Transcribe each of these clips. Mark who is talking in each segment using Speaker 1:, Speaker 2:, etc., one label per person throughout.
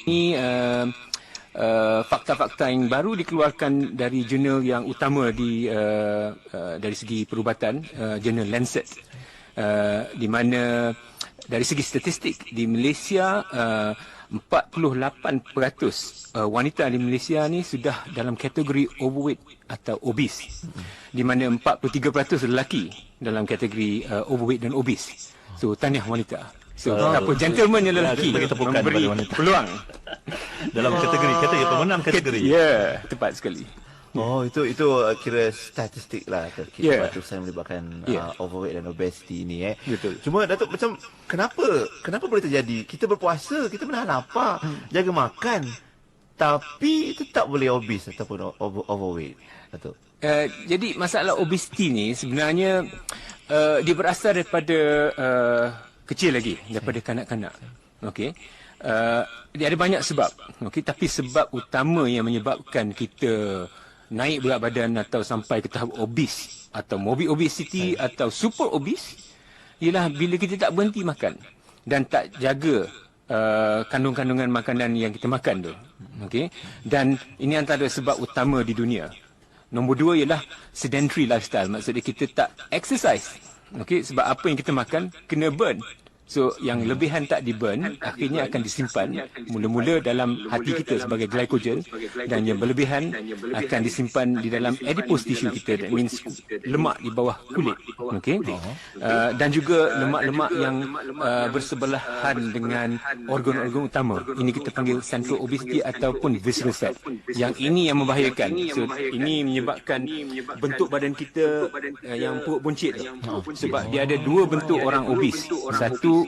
Speaker 1: Ini fakta-fakta yang baru dikeluarkan dari jurnal yang utama dari segi perubatan, jurnal Lancet, di mana dari segi statistik di Malaysia 48% wanita di Malaysia ni sudah dalam kategori overweight atau obese, di mana 43% lelaki dalam kategori overweight dan obese. So tahniah wanita. So apa gentleman yang lelaki memberi peluang
Speaker 2: dalam kategori pemenang kategori.
Speaker 1: Ya, tepat sekali.
Speaker 3: Oh, itu kira statistik lah. Ratusan melibatkan overweight dan obesity ni.
Speaker 1: Betul.
Speaker 3: Cuma Datuk, macam kenapa boleh terjadi? Kita berpuasa, kita menahan lapar, jaga makan, tapi tetap boleh obese ataupun overweight, Datuk.
Speaker 1: Jadi masalah obesity ni sebenarnya dia berasal daripada kecil lagi, daripada kanak-kanak. Okey. Dia ada banyak sebab. Okey, tapi sebab utama yang menyebabkan kita naik berat badan atau sampai ke tahap obese atau morbid obesity atau super obese ialah bila kita tak berhenti makan dan tak jaga kandung-kandungan makanan yang kita makan tu. Okey. Dan ini antara sebab utama di dunia. Nombor 2 ialah sedentary lifestyle. Maksudnya kita tak exercise. Okey, sebab apa yang kita makan kena burn. So yang lebihan tak di-burn akhirnya akan disimpan mula-mula dalam hati kita sebagai glycogen, dan yang berlebihan akan disimpan di dalam adipose tissue kita, that means lemak di bawah kulit. Okey. Dan juga lemak-lemak yang bersebelahan dengan organ-organ utama. Ini kita panggil central obesity ataupun visceral fat. Yang ini yang membahayakan. So ini menyebabkan bentuk badan kita yang perut buncit tu. Sebab dia ada dua bentuk orang obese. Satu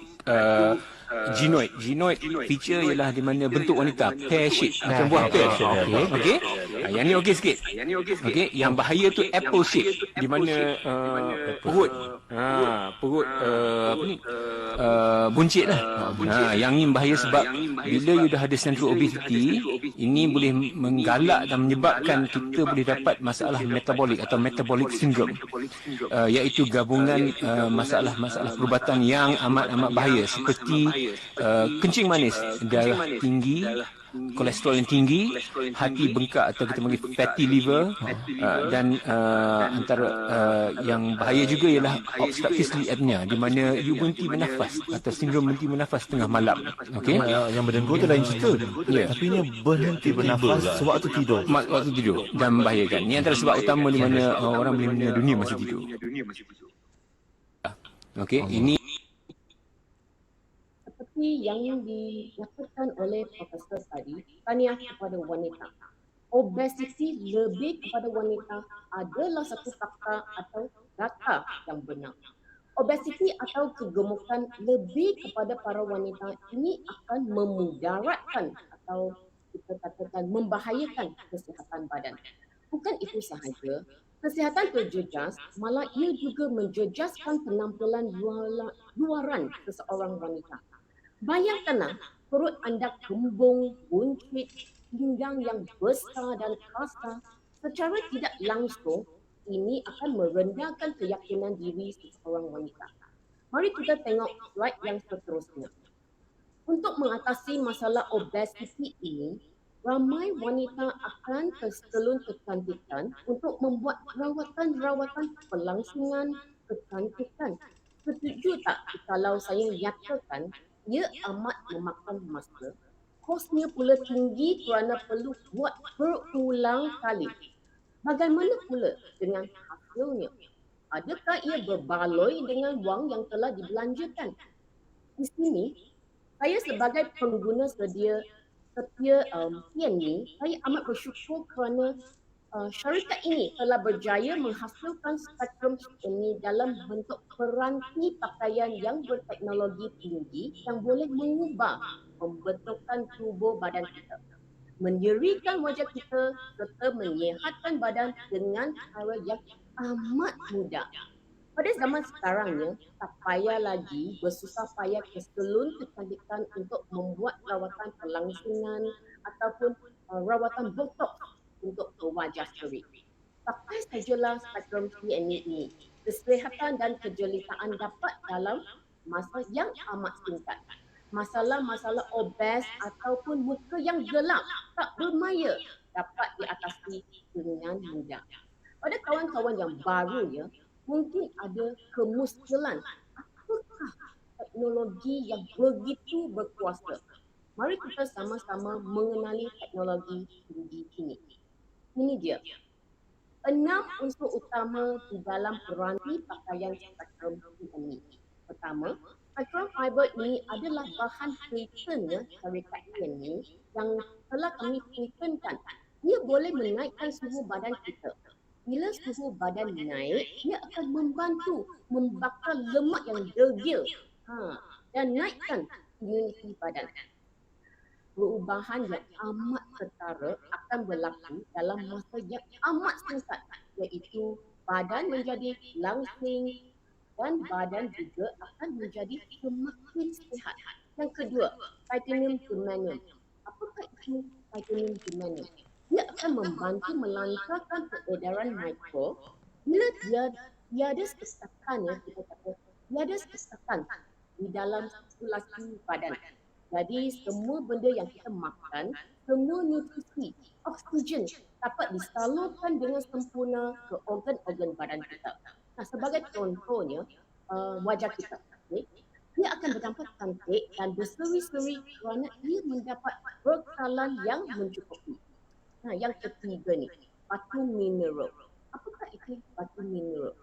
Speaker 1: genoid. Genoid feature ialah di mana bentuk wanita pear shape, macam buah pear. Okey. Yang ni okey sikit. Okey, yang bahaya tu apple shape, di mana perut buncit lah. Yang ni bahaya sebab bila you dah ada central obesity, ini boleh menggalak dan menyebabkan kita boleh dapat masalah metabolik atau metabolic syndrome, iaitu gabungan masalah-masalah perubatan yang amat bahaya seperti kencing manis, darah tinggi, kolesterol yang tinggi, hati bengkak atau kita panggil fatty liver, dan antara yang bahaya juga ialah obstructive sleep apnea, di mana you berhenti bernafas atau sindrom berhenti bernafas tengah malam. Okey.
Speaker 3: Yang berdengkur tu lain cerita. Tapi ini berhenti bernafas sewaktu tidur.
Speaker 1: Waktu tidur, dan membahayakan. Ini antara sebab utama di mana orang boleh meninggal dunia masa tidur. Okey, ini
Speaker 4: seperti yang dilakukan oleh Profesor tadi, tahniah kepada wanita. Obesiti lebih kepada wanita adalah satu fakta atau data yang benar. Obesiti atau kegemukan lebih kepada para wanita ini akan memudaratkan atau kita katakan membahayakan kesihatan badan. Bukan itu sahaja, kesihatan terjejas, malah ia juga menjejaskan penampilan luaran seseorang wanita. Bayangkanlah perut anda kembung, buncit, pinggang yang besar dan kasar. Secara tidak langsung, ini akan merendahkan keyakinan diri seseorang wanita. Mari kita tengok slide yang seterusnya. Untuk mengatasi masalah obesiti ini, ramai wanita akan terselun kecantikan untuk membuat rawatan-rawatan pelangsungan kecantikan. Setuju tak kalau saya nyatakan ia amat memakan masa, kosnya pula tinggi kerana perlu buat berulang kali. Bagaimana pula dengan hasilnya? Adakah ia berbaloi dengan wang yang telah dibelanjakan? Di sini, saya sebagai pengguna setia PNU, saya amat bersyukur kerana syarikat ini telah berjaya menghasilkan spektrum ini dalam bentuk peranti pakaian yang berteknologi tinggi yang boleh mengubah pembentukan tubuh badan kita, menyerikan wajah kita serta menyihatkan badan dengan cara yang amat mudah. Pada zaman sekarangnya, tak payah lagi bersusah payah keselun kecantikan untuk membuat rawatan pelangsungan ataupun rawatan botox untuk wajah seri. Pakai sajalah spektrum PNU ini. Kesihatan dan kejelitaan dapat dalam masa yang amat singkat. masalah-masalah obes ataupun muka yang gelap, tak bermaya dapat diatasi dengan mudah. Pada kawan-kawan yang baru ya, mungkin ada kemuskilan. Apakah teknologi yang begitu berkuasa? Mari kita sama-sama mengenali teknologi tinggi ini. Ini dia. 6 unsur utama di dalam peranti pakaian spektrum ini. Pertama, spektrum fiber ini adalah bahan patennya syarikat ini yang telah kami patenkan. Ia boleh menaikkan suhu badan kita. Bila suhu badan naik, ia akan membantu membakar lemak yang degil dan naikkan imuniti badan. Perubahan yang amat ketara akan berlaku dalam masa yang amat singkat, iaitu badan menjadi langsing dan badan juga akan menjadi semakin sihat. Yang kedua, titanium germanium. Apakah itu titanium germanium? Ia akan membantu melancarkan peredaran mikro bila tiada kesesakan kita kata tiada kesesakan di dalam sirkulasi badan. Jadi semua benda yang kita makan, semua nutrisi, oksigen dapat disalurkan dengan sempurna ke organ-organ badan kita. Nah, sebagai contohnya, wajah kita. Okay? Dia akan bernampak cantik dan berseri-seri kerana ia mendapat bekalan yang mencukupi. Nah, yang ketiga ni, batu mineral. Apakah itu batu mineral?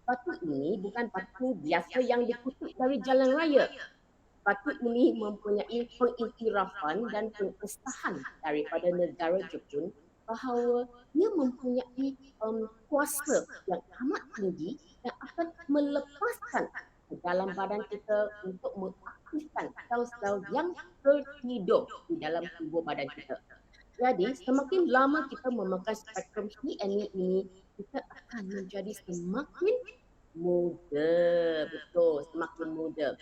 Speaker 4: Batu ini bukan batu biasa yang dikutip dari jalan raya. Batu ini mempunyai pengiktirafan dan pengesahan daripada negara Jepun bahawa ia mempunyai kuasa yang amat tinggi yang akan melepaskan dalam badan kita untuk mengaktifkan sel-sel yang tertidur di dalam tubuh badan kita. Jadi, semakin lama kita memakai spektrum CNE ini, kita akan menjadi semakin muda. Betul, semakin muda.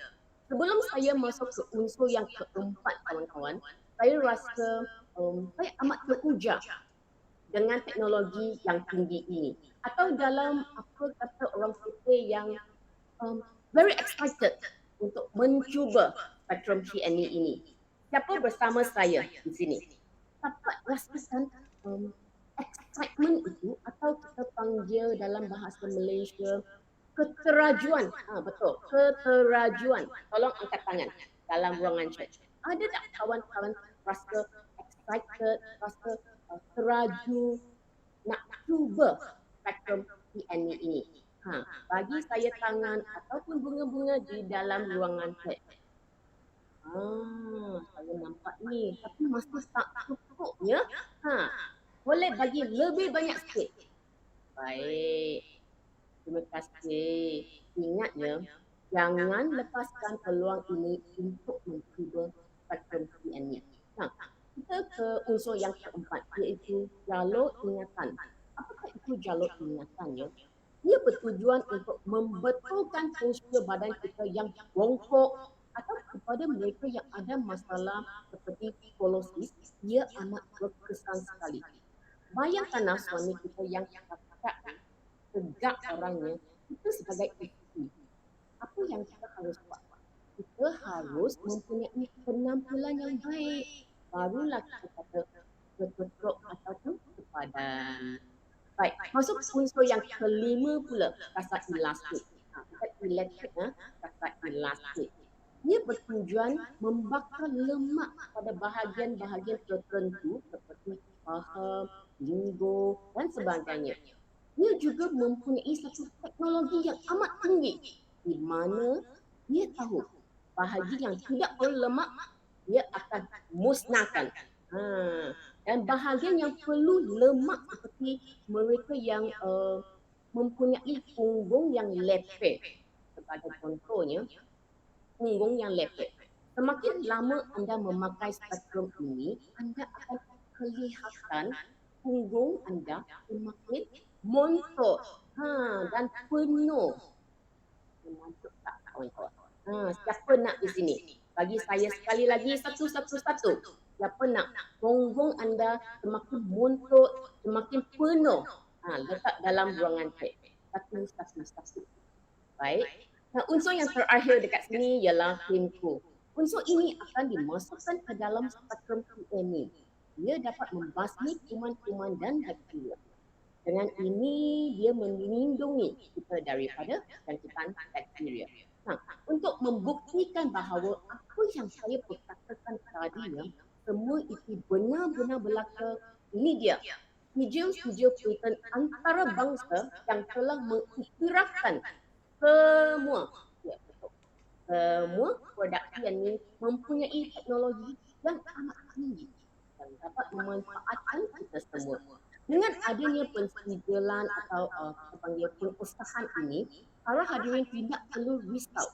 Speaker 4: Sebelum saya masuk ke unsur yang keempat, kawan-kawan, saya rasa saya amat teruja dengan teknologi yang tinggi ini. Atau dalam apa kata orang kita yang very excited untuk mencuba spektrum CNE ini. Siapa bersama saya di sini? Dapat rasakan excitement itu atau kita panggil dalam bahasa Malaysia keterajuan. Betul, keterajuan. Tolong angkat tangan dalam ruangan chat. Ada tak kawan-kawan rasa excited, rasa teraju nak cuba spektrum CNE ini? Bagi saya tangan ataupun bunga-bunga di dalam ruangan chat. Saya nampak ni, tapi masih tak cukup ya. Boleh bagi lebih banyak sikit. Baik. Terima kasih. Ingat ya, jangan lepaskan peluang ini untuk mencuba spektrum CNE. Kita ke unsur yang keempat, iaitu jalur ingatan. Apakah itu jalur ingatan ya? Ia bertujuan untuk membetulkan fungsi badan kita yang bongkok atau kepada mereka yang ada masalah seperti skolosis, ia amat berkesan sekali. Bayangkanlah suami kita yang cakap tegak orangnya, kita sebagai isteri, apa yang kita harus buat? Kita harus mempunyai penampilan yang baik. Barulah kita kata bertutup ataupun sepadan. Baik, masuk unsur yang kelima pula, kasar elastik. Kita elektrik, kasar elastik. Ia bertujuan membakar lemak pada bahagian-bahagian tertentu seperti paha, pinggung dan sebagainya. Ia juga mempunyai satu teknologi yang amat tinggi di mana dia tahu bahagian yang tidak perlu lemak dia akan musnahkan. Dan bahagian yang perlu lemak seperti mereka yang mempunyai punggung yang lepek. Sebagai contohnya, punggung yang lepek. Semakin lama anda memakai spektrum ini, anda akan kelihatan punggung anda semakin montok dan penuh. Mantap tak kawan-kawan? Siapa nak di sini? Bagi saya sekali lagi satu. Siapa nak punggung anda semakin montok, semakin penuh? Letak dalam ruangan chat. Satu. Baik. Unsur yang terakhir dekat sini ialah himpu. Unsur ini akan dimasukkan ke dalam spektrum PME. Dia dapat membasmi kuman-kuman dan bakteria. Dengan ini, dia melindungi kita daripada jangkitan bakteria. Nah, untuk membuktikan bahawa apa yang saya perkatakan tadi, semua itu benar-benar berlaku, ini dia. Hijau-hijau patent antarabangsa yang telah mengiktirafkan semua, semua produk ini mempunyai teknologi yang amat tinggi dan dapat memanfaatkan kita semua. Dengan adanya pensetujuan atau kita panggil pengusahaan ini, para hadirin tidak perlu risau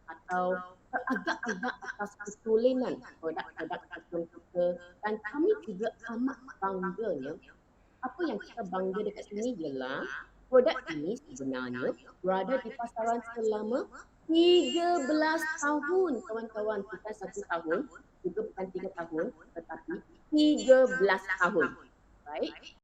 Speaker 4: atau teragak-agak atas kesulitan produk-produk sebelum kita, dan kami juga amat bangganya. Apa yang kita bangga dekat sini ialah produk ini sebenarnya berada di pasaran selama 13 tahun, kawan-kawan. Bukan 1 tahun, juga bukan 3 tahun, tetapi 13 tahun. Baik.